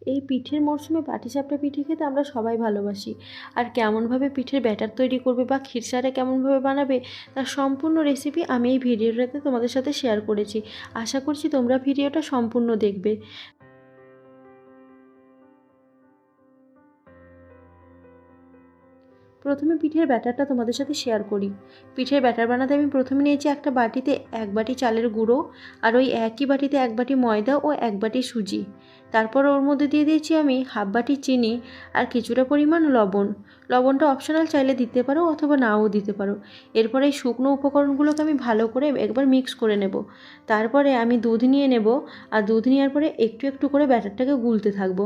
এই পিঠের মরশুমে পাটিসাপটা পিঠে খেতে আমরা সবাই ভালোবাসি। আর কেমনভাবে পিঠের ব্যাটার তৈরি করবে বা ক্ষীরসাটা কেমনভাবে বানাবে তার সম্পূর্ণ রেসিপি আমি এই ভিডিওটাতে তোমাদের সাথে শেয়ার করেছি। আশা করছি তোমরা ভিডিওটা সম্পূর্ণ দেখবে। প্রথমে পিঠের ব্যাটারটা তোমাদের সাথে শেয়ার করি। পিঠের ব্যাটার বানাতে আমি প্রথমে নিয়েছি একটা বাটিতে 1 বাটি চালের গুঁড়ো, আর ওই একই বাটিতে 1 বাটি ময়দা ও 1 বাটি সুজি। তারপর ওর মধ্যে দিয়ে দিয়েছি আমি হাফ বাটি চিনি আর কিছুটা পরিমাণ লবণ। লবণটা অপশনাল, চাইলে দিতে পারো অথবা নাও দিতে পারো। এরপরে এই শুকনো উপকরণগুলোকে আমি ভালো করে একবার মিক্স করে নেব। তারপরে আমি দুধ নিয়ে নেব, আর দুধ নেওয়ার পরে একটু একটু করে ব্যাটারটাকে গুলতে থাকবো।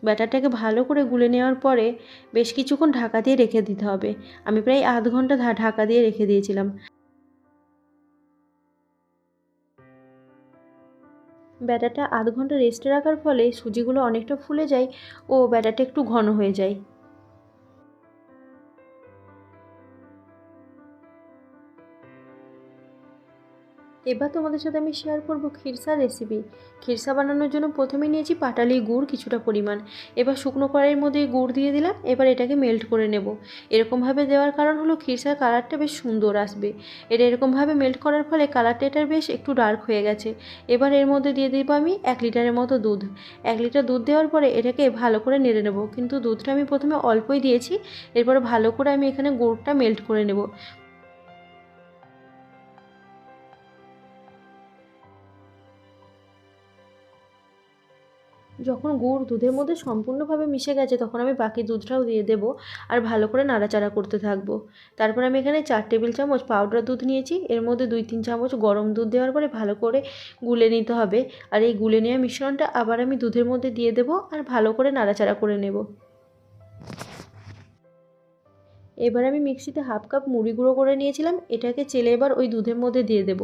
ব্যাটারটাকে ভালো করে গুলে নেওয়ার পরে বেশ কিছুক্ষণ ঢাকা দিয়ে রেখে দিতে হবে। আমি প্রায় আধ ঘন্টা ঢাকা দিয়ে রেখে দিয়েছিলাম। ব্যাটারটা আধ ঘন্টা রেস্টে রাখার ফলে সুজিগুলো অনেকটা ফুলে যায় ও ব্যাটারটা একটু ঘন হয়ে যায়। এবার তোমাদের সাথে আমি শেয়ার করব ক্ষীরসার রেসিপি। ক্ষীরসা বানানোর জন্য প্রথমে নিয়েছি পাটালি গুড় কিছুটা পরিমাণ। এবার শুকনো কড়াইয়ের মধ্যে গুড় দিয়ে দিলাম, এবার এটাকে মেল্ট করে নেব। এরকমভাবে দেওয়ার কারণ হলো ক্ষীরসার কালারটা বেশ সুন্দর আসবে। এটা এরকমভাবে মেল্ট করার ফলে কালারটা এটার বেশ একটু ডার্ক হয়ে গেছে। এবার এর মধ্যে দিয়ে দেবো আমি 1 লিটারের মতো দুধ। 1 লিটার দুধ দেওয়ার পরে এটাকে ভালো করে নেড়ে নেব, কিন্তু দুধটা আমি প্রথমে অল্পই দিয়েছি। এরপরে ভালো করে আমি এখানে গুড়টা মেল্ট করে নেব। যখন গুড় দুধের মধ্যে সম্পূর্ণভাবে মিশে গেছে তখন আমি বাকি দুধটাও দিয়ে দেব, আর ভালো করে নাড়াচাড়া করতে থাকবো। তারপর আমি এখানে 4 টেবিল চামচ পাউডার দুধ নিয়েছি, এর মধ্যে 2-3 চামচ গরম দুধ দেওয়ার পরে ভালো করে গুলে নিতে হবে। আর এই গুলে নেওয়া মিশ্রণটা আবার আমি দুধের মধ্যে দিয়ে দেব, আর ভালো করে নাড়াচাড়া করে নেব। এবার আমি মিক্সিতে হাফ কাপ মুড়ি গুঁড়ো করে নিয়েছিলাম, এটাকে চেলে এবার ওই দুধের মধ্যে দিয়ে দেব।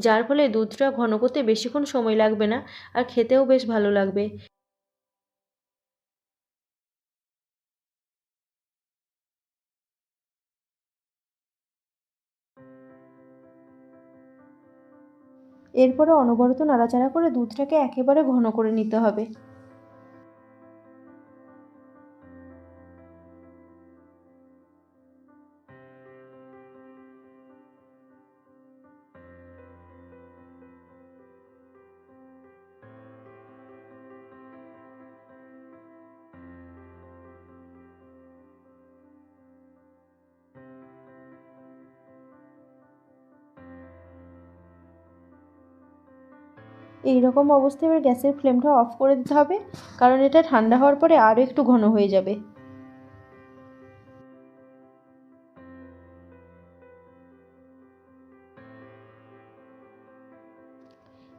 যার ফলে দুধটা ঘন করতে বেশিক্ষণ সময় লাগবে না, আর খেতেও বেশ ভালো লাগবে। এরপরে অনবরত নাড়াচাড়া করে দুধটাকে একেবারে ঘন করে নিতে হবে। এই রকম অবস্থায় এবার গ্যাসের ফ্লেমটা অফ করে দিতে হবে, কারণ এটা ঠান্ডা হওয়ার পরে আরও একটু ঘন হয়ে যাবে।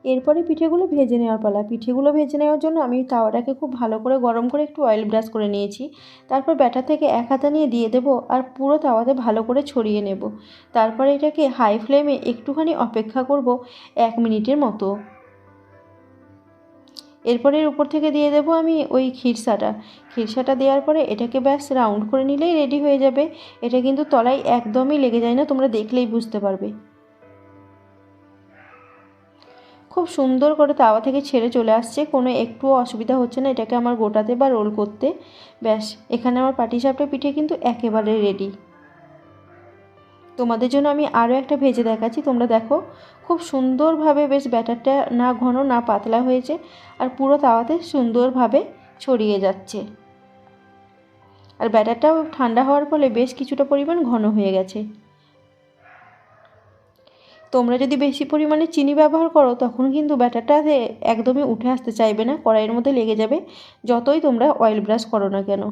এরপরে পিঠেগুলো ভেজে নেওয়ার পালা। পিঠেগুলো ভেজে নেওয়ার জন্য আমি তাওয়াটাকে খুব ভালো করে গরম করে একটু অয়েল ব্রাশ করে নিয়েছি। তারপর ব্যাটার থেকে এক হাতা নিয়ে দিয়ে দেবো, আর পুরো তাওয়াতে ভালো করে ছড়িয়ে নেব। তারপরে এটাকে হাই ফ্লেমে একটুখানি অপেক্ষা করব 1 মিনিটের মতো। এরপরে এর উপর থেকে দিয়ে দেবো আমি ওই ক্ষীরসাটা দেওয়ার পরে এটাকে ব্যাস রাউন্ড করে নিলেই রেডি হয়ে যাবে। এটা কিন্তু তলায় একদমই লেগে যায় না, তোমরা দেখলেই বুঝতে পারবে। খুব সুন্দর করে তাওয়া থেকে ছেড়ে চলে আসছে, কোনো একটুও অসুবিধা হচ্ছে না এটাকে আমার গোটাতে বা রোল করতে। ব্যাস, এখানে আমার পাটিসাপটা পিঠে কিন্তু একেবারে রেডি। তোমাদের জন্য আমি আরও একটা ভেজে দেখাচ্ছি, তোমরা দেখো। খুব সুন্দরভাবে বেশ ব্যাটারটা না ঘন না পাতলা হয়েছে, আর পুরো তাওয়াতে সুন্দরভাবে ছড়িয়ে যাচ্ছে। আর ব্যাটারটাও ঠান্ডা হওয়ার ফলে বেশ কিছুটা পরিমাণ ঘন হয়ে গেছে। তোমরা যদি বেশি পরিমাণে চিনি ব্যবহার করো তখন কিন্তু ব্যাটারটাতে একদমই উঠে আসতে চাইবে না, কড়াইয়ের মধ্যে লেগে যাবে, যতই তোমরা অয়েল ব্রাশ করো না কেন।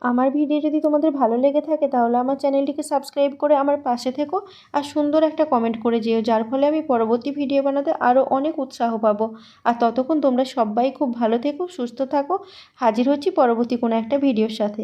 আমার ভিডিও যদি তোমাদের ভালো লেগে থাকে তাহলে আমার চ্যানেলটিকে সাবস্ক্রাইব করে আমার পাশে থেকো, আর সুন্দর একটা কমেন্ট করে যেও, যার ফলে আমি পরবর্তী ভিডিও বানাতে আরও অনেক উৎসাহ পাবো। আর ততক্ষণ তোমরা সবাই খুব ভালো থেকো, সুস্থ থাকো। হাজির হচ্ছি পরবর্তী কোনো একটা ভিডিওর সাথে।